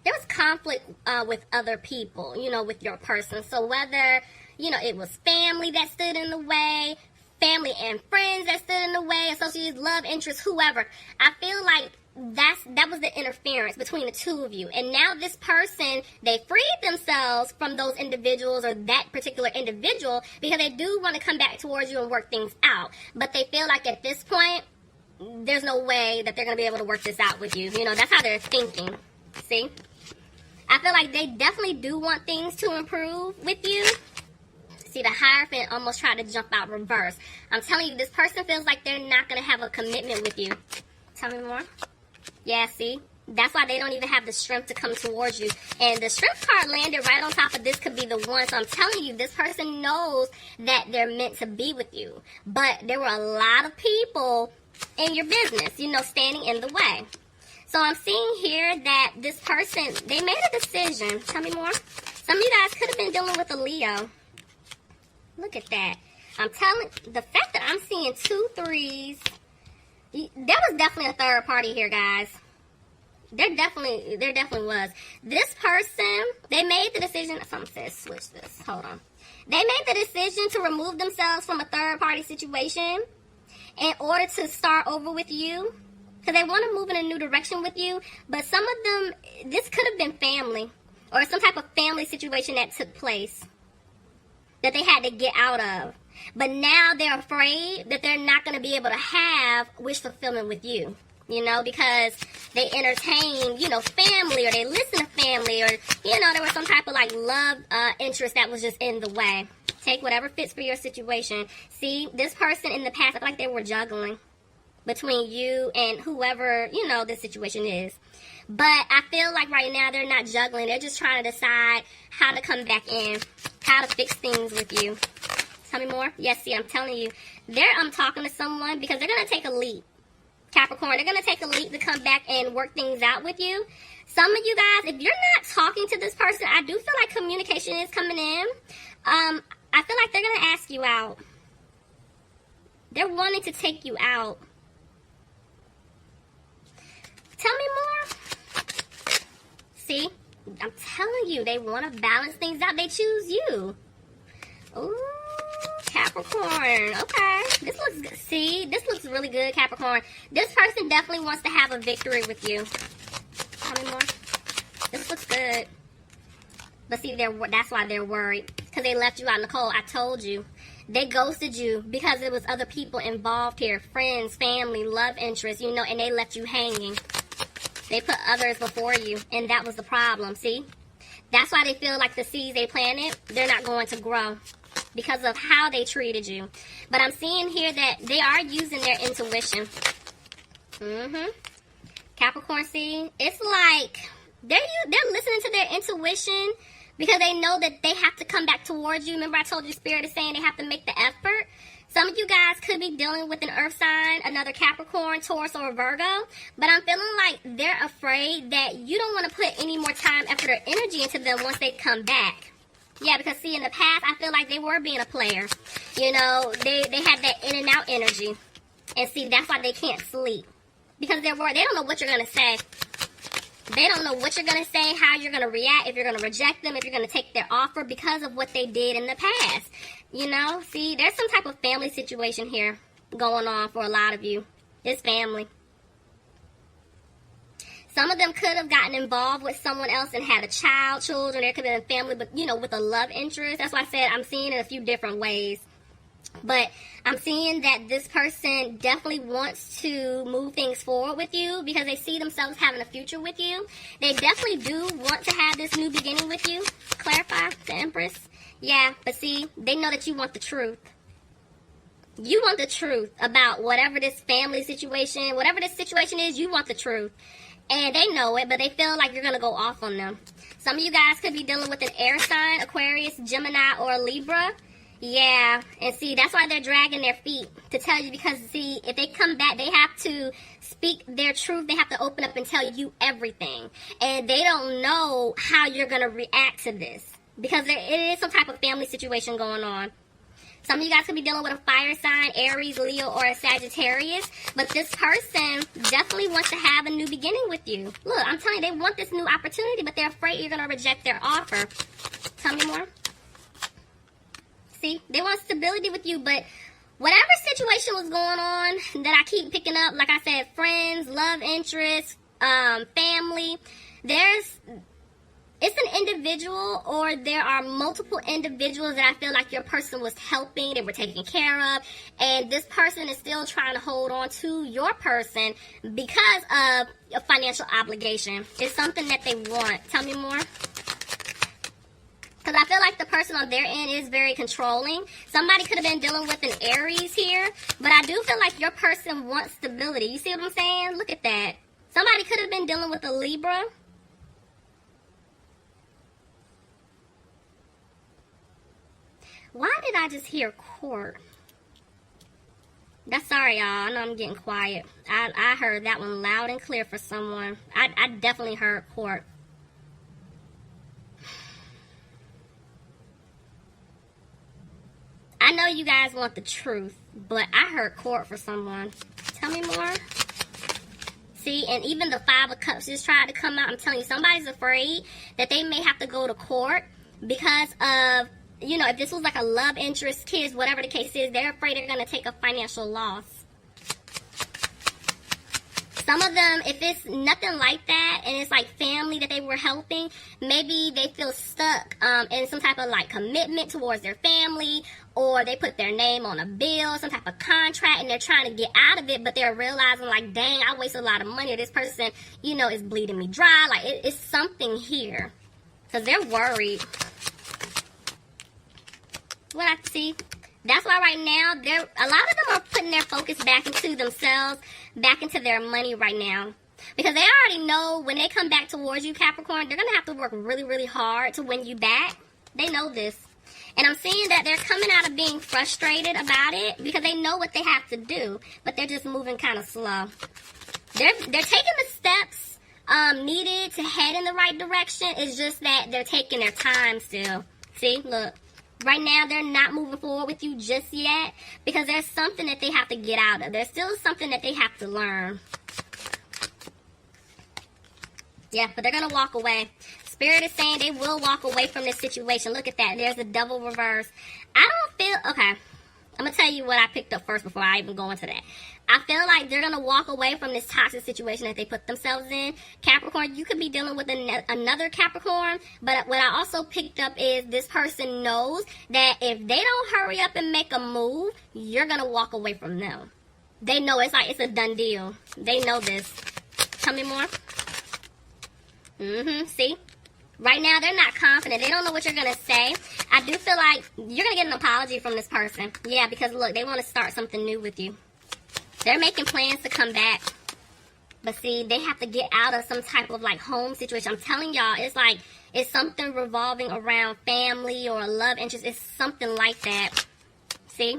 there was conflict with other people, with your person. So whether, it was family that stood in the way, family and friends that stood in the way, associates, love interests, whoever, I feel like that was the interference between the two of you. And now this person, they freed themselves from those individuals or that particular individual because they do want to come back towards you and work things out. But they feel like at this point, there's no way that they're going to be able to work this out with you. That's how they're thinking. See? I feel like they definitely do want things to improve with you. See, the Hierophant almost tried to jump out reverse. I'm telling you, this person feels like they're not going to have a commitment with you. Tell me more. Yeah, see? That's why they don't even have the strength to come towards you. And the strength card landed right on top of this could be the one. So I'm telling you, this person knows that they're meant to be with you. But there were a lot of people in your business, standing in the way. So I'm seeing here that this person, they made a decision. Tell me more. Some of you guys could have been dealing with a Leo. Look at that. I'm telling, the fact that I'm seeing 2 3s, there was definitely a third party here, guys. There definitely was. This person, they made the decision, something says switch this, hold on. They made the decision to remove themselves from a third party situation in order to start over with you. Because they want to move in a new direction with you. But some of them, this could have been family. Or some type of family situation that took place that they had to get out of. But now they're afraid that they're not going to be able to have wish fulfillment with you. Because they entertain, family, or they listen to family, or, there was some type of, love interest that was just in the way. Take whatever fits for your situation. See, this person in the past, I feel like they were juggling between you and whoever, this situation is. But I feel like right now they're not juggling. They're just trying to decide how to come back in, how to fix things with you. Tell me more. Yes, see, I'm telling you. I'm talking to someone because they're going to take a leap. Capricorn, they're going to take a leap to come back and work things out with you. Some of you guys, if you're not talking to this person, I do feel like communication is coming in. I feel like they're going to ask you out. They're wanting to take you out. Tell me more. See, I'm telling you, they want to balance things out. They choose you. Ooh, Capricorn. Okay. This looks good. See, this looks really good, Capricorn. This person definitely wants to have a victory with you. Tell me more. This looks good. But see, that's why they're worried. Because they left you out in the cold. I told you. They ghosted you because there was other people involved here. Friends, family, love interests, and they left you hanging. They put others before you, and that was the problem, see? That's why they feel like the seeds they planted, they're not going to grow because of how they treated you. But I'm seeing here that they are using their intuition. Capricorn, see? It's like they're listening to their intuition because they know that they have to come back towards you. Remember I told you Spirit is saying they have to make the effort? Some of you guys could be dealing with an earth sign, another Capricorn, Taurus, or Virgo. But I'm feeling like they're afraid that you don't want to put any more time, effort, or energy into them once they come back. Yeah, because see, in the past, I feel like they were being a player. They had that in and out energy. And see, that's why they can't sleep. Because they're worried. They don't know what you're going to say. They don't know what you're going to say, how you're going to react, if you're going to reject them, if you're going to take their offer because of what they did in the past. See, there's some type of family situation here going on for a lot of you. It's family. Some of them could have gotten involved with someone else and had a child, children. There could have been family, but, with a love interest. That's why I said I'm seeing it a few different ways. But I'm seeing that this person definitely wants to move things forward with you because they see themselves having a future with you. They definitely do want to have this new beginning with you. Clarify, the Empress. Yeah, but see, they know that you want the truth. You want the truth about whatever this family situation, whatever this situation is, you want the truth. And they know it, but they feel like you're going to go off on them. Some of you guys could be dealing with an air sign, Aquarius, Gemini, or Libra. Yeah, and see, that's why they're dragging their feet to tell you because, see, if they come back, they have to speak their truth. They have to open up and tell you everything. And they don't know how you're going to react to this because it is some type of family situation going on. Some of you guys could be dealing with a fire sign, Aries, Leo, or a Sagittarius. But this person definitely wants to have a new beginning with you. Look, I'm telling you, they want this new opportunity, but they're afraid you're going to reject their offer. Tell me more. See, they want stability with you, but whatever situation was going on that I keep picking up, like I said, friends, love interests, family, it's an individual, or there are multiple individuals that I feel like your person was helping, they were taking care of, and this person is still trying to hold on to your person because of a financial obligation. It's something that they want. Tell me more. Because I feel like the person on their end is very controlling. Somebody could have been dealing with an Aries here, but I do feel like your person wants stability. You see what I'm saying? Look at that. Somebody could have been dealing with a Libra. Why did I just hear court? That's sorry, y'all. I know I'm getting quiet. I heard that one loud and clear for someone. I definitely heard court. I know you guys want the truth, but I heard court for someone. Tell me more. See, and even the Five of Cups just tried to come out. I'm telling you, somebody's afraid that they may have to go to court because of, you know, if this was like a love interest, kids, whatever the case is, they're afraid they're going to take a financial loss. Some of them, if it's nothing like that, and it's like family that they were helping, maybe they feel stuck in some type of like commitment towards their family, or they put their name on a bill, some type of contract, and they're trying to get out of it, but they're realizing like, dang, I wasted a lot of money. This person, you know, is bleeding me dry. Like, it's something here. Because they're worried. What I see, that's why right now, a lot of them are putting their focus back into themselves, back into their money right now. Because they already know when they come back towards you, Capricorn, they're going to have to work really, really hard to win you back. They know this. And I'm seeing that they're coming out of being frustrated about it because they know what they have to do, but they're just moving kind of slow. They're taking the steps needed to head in the right direction. It's just that they're taking their time still. See, look. Right now, they're not moving forward with you just yet because there's something that they have to get out of. There's still something that they have to learn. Yeah, but they're going to walk away. Spirit is saying they will walk away from this situation. Look at that. There's the Devil reverse. I don't feel... Okay. I'm going to tell you what I picked up first before I even go into that. I feel like they're going to walk away from this toxic situation that they put themselves in. Capricorn, you could be dealing with another Capricorn, but what I also picked up is this person knows that if they don't hurry up and make a move, you're going to walk away from them. They know it's like it's a done deal. They know this. Tell me more. See? Right now, they're not confident. They don't know what you're going to say. I do feel like you're going to get an apology from this person. Yeah, because look, they want to start something new with you. They're making plans to come back. But see, they have to get out of some type of like home situation. I'm telling y'all, it's like, it's something revolving around family or love interest. It's something like that. See?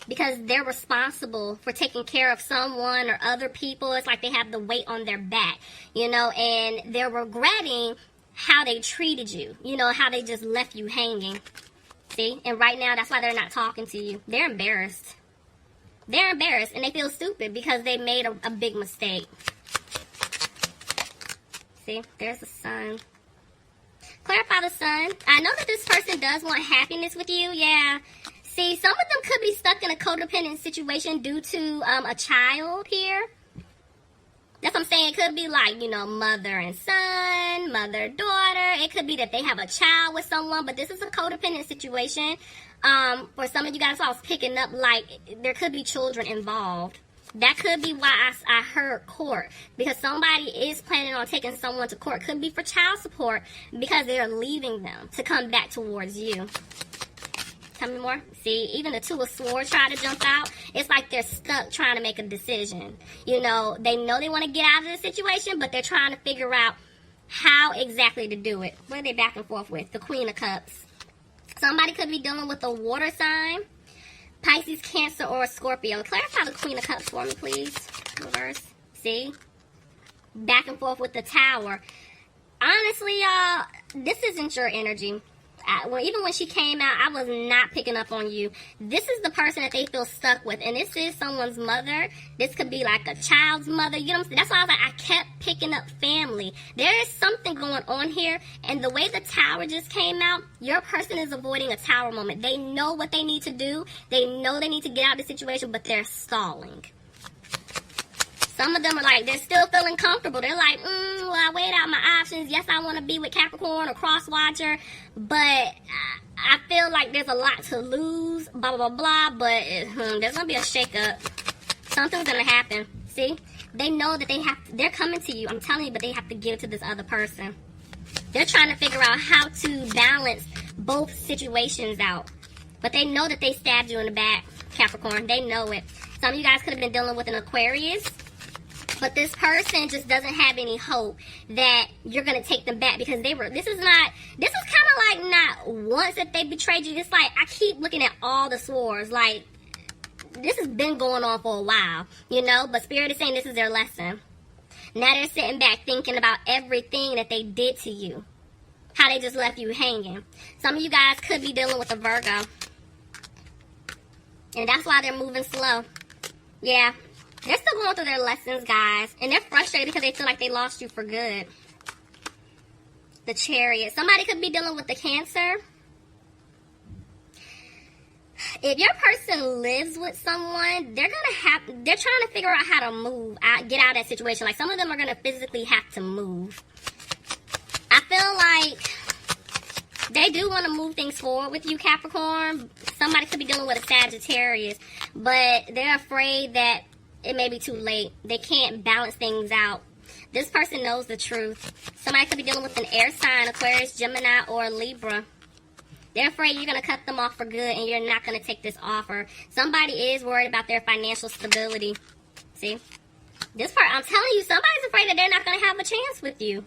Because they're responsible for taking care of someone or other people. It's like they have the weight on their back, you know, and they're regretting how they treated you, you know, how they just left you hanging. See? And right now, that's why they're not talking to you. They're embarrassed. They're embarrassed, and they feel stupid because they made a big mistake. See? There's the Sun. Clarify the Sun. I know that this person does want happiness with you. Yeah. See, some of them could be stuck in a codependent situation due to a child here. That's what I'm saying. It could be like, you know, mother and son, mother, daughter. It could be that they have a child with someone, but this is a codependent situation. For some of you guys, I was picking up, like, there could be children involved. That could be why I heard court. Because somebody is planning on taking someone to court. Could be for child support because they're leaving them to come back towards you. Tell me more. See, even the Two of Swords try to jump out. It's like they're stuck trying to make a decision. You know they want to get out of the situation, but they're trying to figure out how exactly to do it. What are they back and forth with? The Queen of Cups. Somebody could be dealing with a water sign. Pisces, Cancer, or Scorpio. Clarify the Queen of Cups for me, please. Reverse. See? Back and forth with the Tower. Honestly, y'all, this isn't your energy. Even when she came out, I was not picking up on you. This is the person that they feel stuck with, and this is someone's mother. This could be like a child's mother. You know what I'm saying? That's why I was like, I kept picking up family. There is something going on here, and the way the Tower just came out, your person is avoiding a Tower moment. They know what they need to do. They know they need to get out of the situation, but they're stalling. Some of them are like, they're still feeling comfortable. They're like, well, I weighed out my options. Yes, I want to be with Capricorn or Cross-Watcher, but I feel like there's a lot to lose, blah, blah, blah, blah, but there's going to be a shakeup. Something's going to happen. See? They know that they're coming to you, I'm telling you, but they have to give it to this other person. They're trying to figure out how to balance both situations out. But they know that they stabbed you in the back, Capricorn. They know it. Some of you guys could have been dealing with an Aquarius. But this person just doesn't have any hope that you're going to take them back because this is kind of like not once that they betrayed you. It's like, I keep looking at all the swords. Like, this has been going on for a while, you know? But Spirit is saying this is their lesson. Now they're sitting back thinking about everything that they did to you. How they just left you hanging. Some of you guys could be dealing with a Virgo. And that's why they're moving slow. Yeah. They're still going through their lessons, guys. And they're frustrated because they feel like they lost you for good. The Chariot. Somebody could be dealing with the Cancer. If your person lives with someone, they're trying to figure out how to get out of that situation. Like, some of them are going to physically have to move. I feel like they do want to move things forward with you, Capricorn. Somebody could be dealing with a Sagittarius. But they're afraid that it may be too late. They can't balance things out. This person knows the truth. Somebody could be dealing with an air sign, Aquarius, Gemini, or Libra. They're afraid you're going to cut them off for good and you're not going to take this offer. Somebody is worried about their financial stability. See? This part, I'm telling you, somebody's afraid that they're not going to have a chance with you.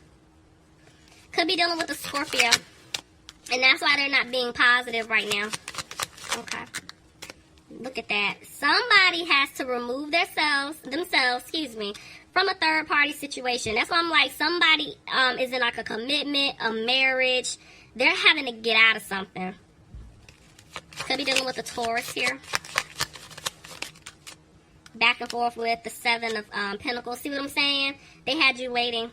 Could be dealing with a Scorpio. And that's why they're not being positive right now. Okay. Look at that. Somebody has to remove themselves, from a third party situation. That's why I'm like, somebody is in like a commitment, a marriage. They're having to get out of something. Could be dealing with a Taurus here. Back and forth with the Seven of Pentacles. See what I'm saying? They had you waiting.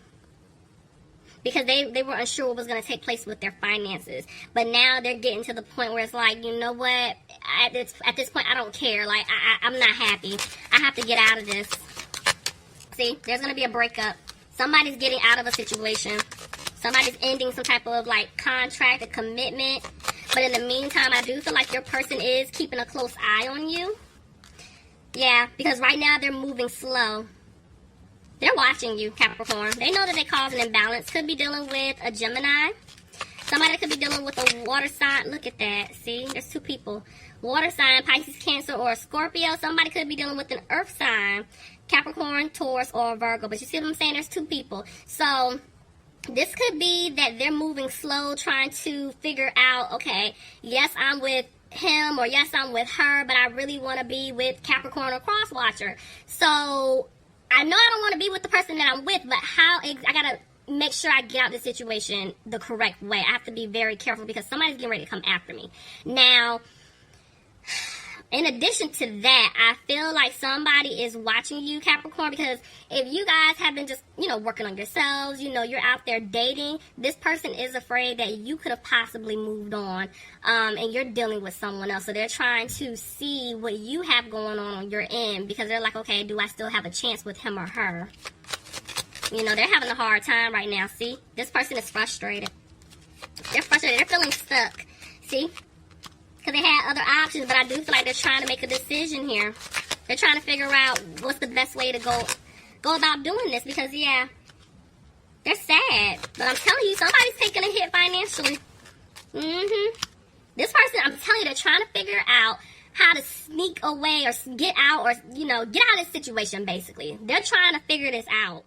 Because they were unsure what was going to take place with their finances. But now they're getting to the point where it's like, you know what? At this point, I don't care. Like, I'm not happy. I have to get out of this. See? There's going to be a breakup. Somebody's getting out of a situation. Somebody's ending some type of, like, contract, a commitment. But in the meantime, I do feel like your person is keeping a close eye on you. Yeah, because right now they're moving slow. They're watching you, Capricorn. They know that they cause an imbalance. Could be dealing with a Gemini. Somebody could be dealing with a water sign. Look at that. See? There's two people. Water sign, Pisces, Cancer, or a Scorpio. Somebody could be dealing with an earth sign. Capricorn, Taurus, or Virgo. But you see what I'm saying? There's two people. So this could be that they're moving slow, trying to figure out, okay, yes, I'm with him, or yes, I'm with her, but I really want to be with Capricorn or Cross-Watcher. So I know I don't want to be with the person that I'm with, but I gotta make sure I get out of the situation the correct way. I have to be very careful because somebody's getting ready to come after me. Now, in addition to that, I feel like somebody is watching you, Capricorn, because if you guys have been just, working on yourselves, you're out there dating, this person is afraid that you could have possibly moved on, and you're dealing with someone else. So they're trying to see what you have going on your end, because they're like, okay, do I still have a chance with him or her? They're having a hard time right now, see? This person is frustrated. They're frustrated. They're feeling stuck, see? Because they had other options, but I do feel like they're trying to make a decision here. They're trying to figure out what's the best way to go about doing this, because, yeah, they're sad. But I'm telling you, somebody's taking a hit financially. This person, I'm telling you, they're trying to figure out how to sneak away or get out, or, get out of this situation, basically. They're trying to figure this out.